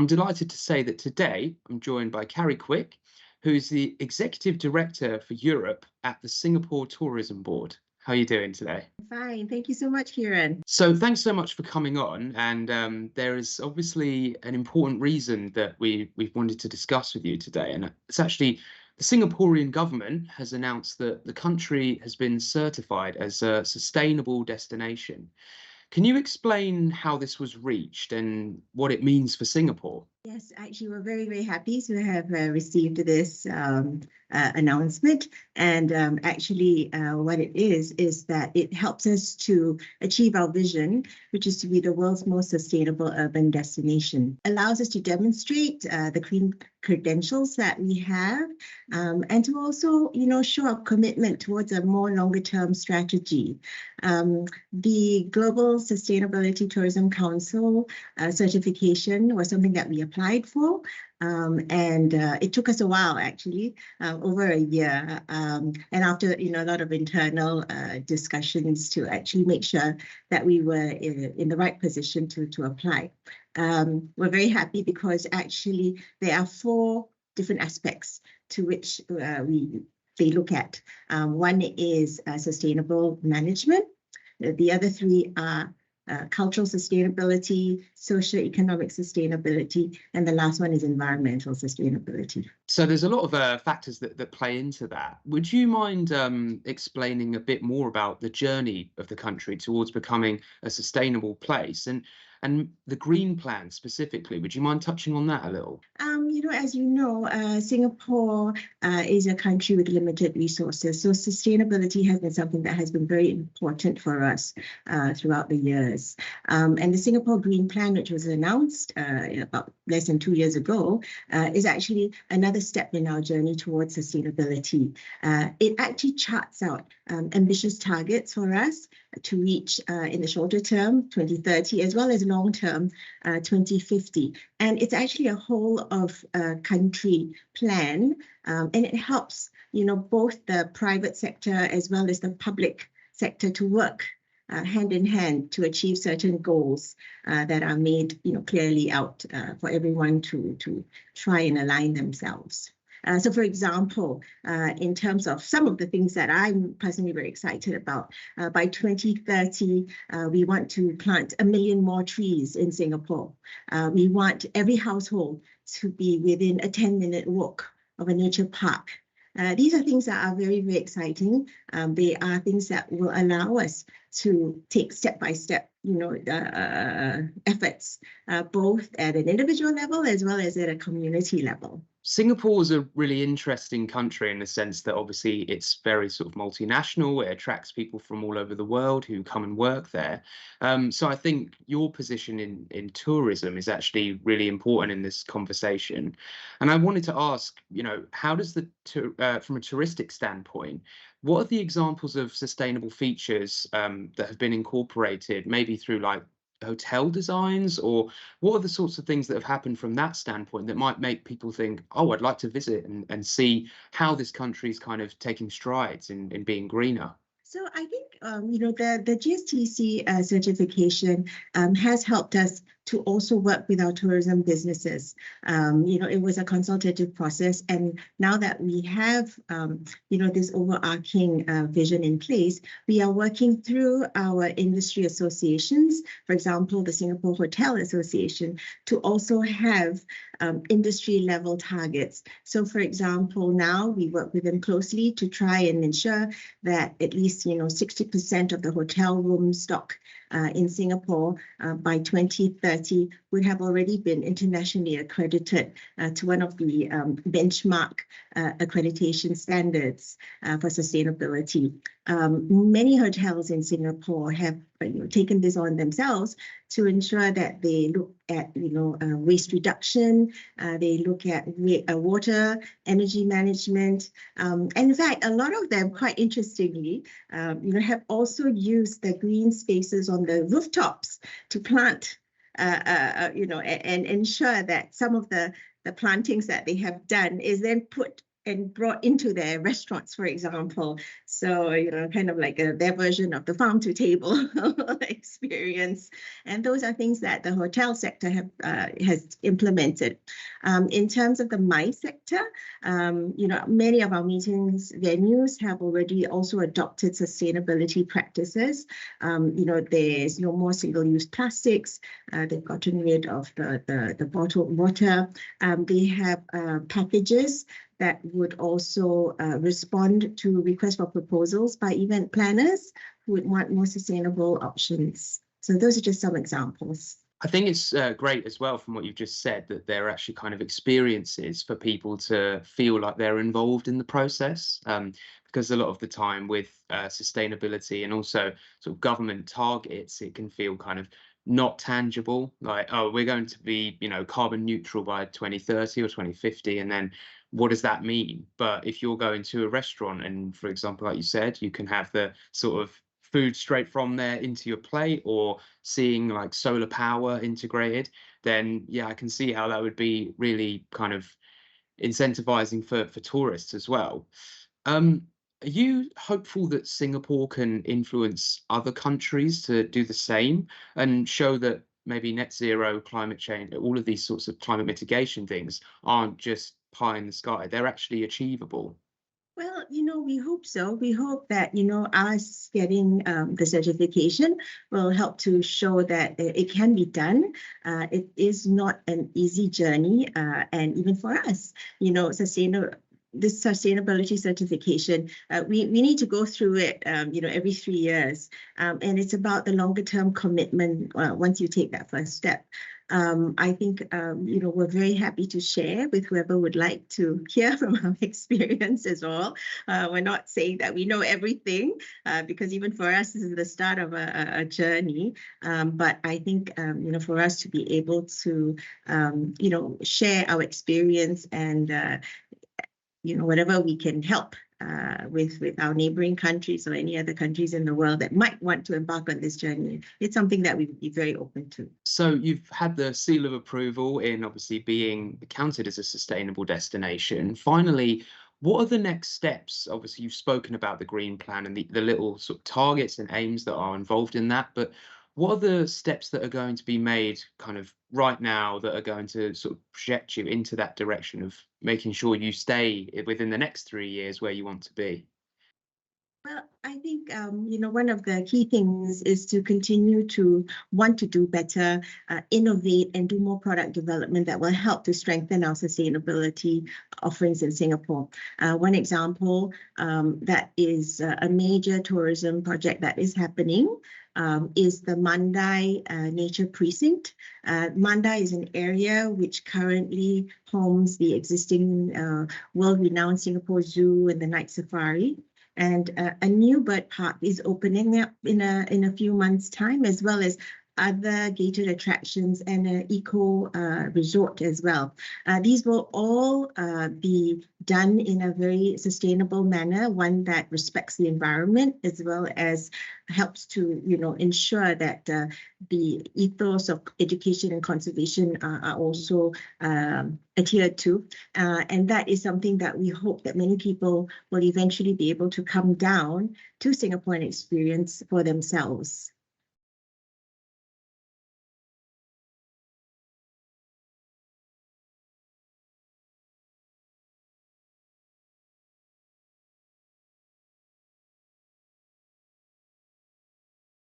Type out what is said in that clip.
I'm delighted to say that today I'm joined by Carrie Quick, who's the Executive Director for Europe at the Singapore Tourism Board. How are you doing today? Fine. Thank you so much, Kieran. So thanks so much for coming on. And there is obviously an important reason that we've wanted to discuss with you today. And it's actually the Singaporean government has announced that the country has been certified as a sustainable destination. Can you explain how this was reached and what it means for Singapore? Yes, actually, we're very, very happy to have received this announcement. And what it is that it helps us to achieve our vision, which is to be the world's most sustainable urban destination. Allows us to demonstrate the green credentials that we have, and to also, show our commitment towards a more longer term strategy. The Global Sustainability Tourism Council certification was something that we applied for. And it took us a while, actually, over a year. And after, a lot of internal discussions to actually make sure that we were in the right position to apply. We're very happy because actually there are four different aspects to which they look at. One is sustainable management. The other three are cultural sustainability, socio-economic sustainability, and the last one is environmental sustainability. So there's a lot of factors that play into that. Would you mind explaining a bit more about the journey of the country towards becoming a sustainable place and the green plan specifically? Would you mind touching on that a little? As you know, Singapore is a country with limited resources. So sustainability has been something that has been very important for us throughout the years. And the Singapore Green Plan, which was announced about less than 2 years ago, is actually another step in our journey towards sustainability. It actually charts out ambitious targets for us to reach in the shorter term, 2030, as well as long term, 2050. And it's actually a whole of country plan, and it helps, both the private sector as well as the public sector to work hand in hand to achieve certain goals that are made, clearly out for everyone to try and align themselves. So, for example, in terms of some of the things that I'm personally very excited about, by 2030, we want to plant 1 million more trees in Singapore. We want every household to be within a 10-minute walk of a nature park. These are things that are very, very exciting. They are things that will allow us to take step-by-step, efforts, both at an individual level as well as at a community level. Singapore is a really interesting country in the sense that obviously it's very sort of multinational. It attracts people from all over the world who come and work there. So I think your position in tourism is actually really important in this conversation. And I wanted to ask, how does from a touristic standpoint, what are the examples of sustainable features that have been incorporated, maybe through like hotel designs, or what are the sorts of things that have happened from that standpoint that might make people think, oh, I'd like to visit and see how this country is kind of taking strides in being greener? So I think, the GSTC certification has helped us to also work with our tourism businesses. It was a consultative process. And now that we have, this overarching vision in place, we are working through our industry associations, for example, the Singapore Hotel Association, to also have industry level targets. So, for example, now we work with them closely to try and ensure that at least 60% of the hotel room stock in Singapore by 2030 would have already been internationally accredited to one of the benchmark accreditation standards for sustainability. Many hotels in Singapore have taken this on themselves to ensure that they look at waste reduction, they look at water, energy management, and in fact, a lot of them, quite interestingly, have also used the green spaces on the rooftops to plant, and ensure that some of the plantings that they have done is then put and brought into their restaurants, for example. So, kind of like their version of the farm to table experience. And those are things that the hotel sector has implemented. In terms of the MICE sector, many of our meetings venues have already also adopted sustainability practices. There's no more single-use plastics. They've gotten rid of the bottled water. They have packages that would also respond to requests for proposals by event planners who would want more sustainable options. So those are just some examples. I think it's great as well from what you've just said that there are actually kind of experiences for people to feel like they're involved in the process. Because a lot of the time with sustainability and also sort of government targets, it can feel kind of not tangible, like, oh, we're going to be, carbon neutral by 2030 or 2050, and then what does that mean? But if you're going to a restaurant and, for example, like you said, you can have the sort of food straight from there into your plate, or seeing like solar power integrated, then yeah, I can see how that would be really kind of incentivizing for tourists as well. Are you hopeful that Singapore can influence other countries to do the same and show that maybe net zero, climate change, all of these sorts of climate mitigation things aren't just pie in the sky, they're actually achievable? Well, we hope so. We hope that, us getting the certification will help to show that it can be done. It is not an easy journey. And even for us, this sustainability certification, we need to go through it, every 3 years. And it's about the longer term commitment once you take that first step. I think, we're very happy to share with whoever would like to hear from our experience as well. We're not saying that we know everything, because even for us, this is the start of a journey. But I think, for us to be able to, share our experience and, whatever we can help with our neighboring countries or any other countries in the world that might want to embark on this journey, it's something that we would be very open to. So you've had the seal of approval in obviously being counted as a sustainable destination. Finally, what are the next steps? Obviously, you've spoken about the green plan and the little sort of targets and aims that are involved in that, but what are the steps that are going to be made kind of right now that are going to sort of project you into that direction of making sure you stay within the next 3 years where you want to be? Well, I think, one of the key things is to continue to want to do better, innovate, and do more product development that will help to strengthen our sustainability offerings in Singapore. One example that is a major tourism project that is happening is the Mandai Nature Precinct. Mandai is an area which currently homes the existing world-renowned Singapore Zoo and the Night Safari. And a new bird park is opening up in a few months' time, as well as other gated attractions and an eco resort as well. These will all be done in a very sustainable manner, one that respects the environment as well as helps to ensure that the ethos of education and conservation are also adhered to. And that is something that we hope that many people will eventually be able to come down to Singapore and experience for themselves.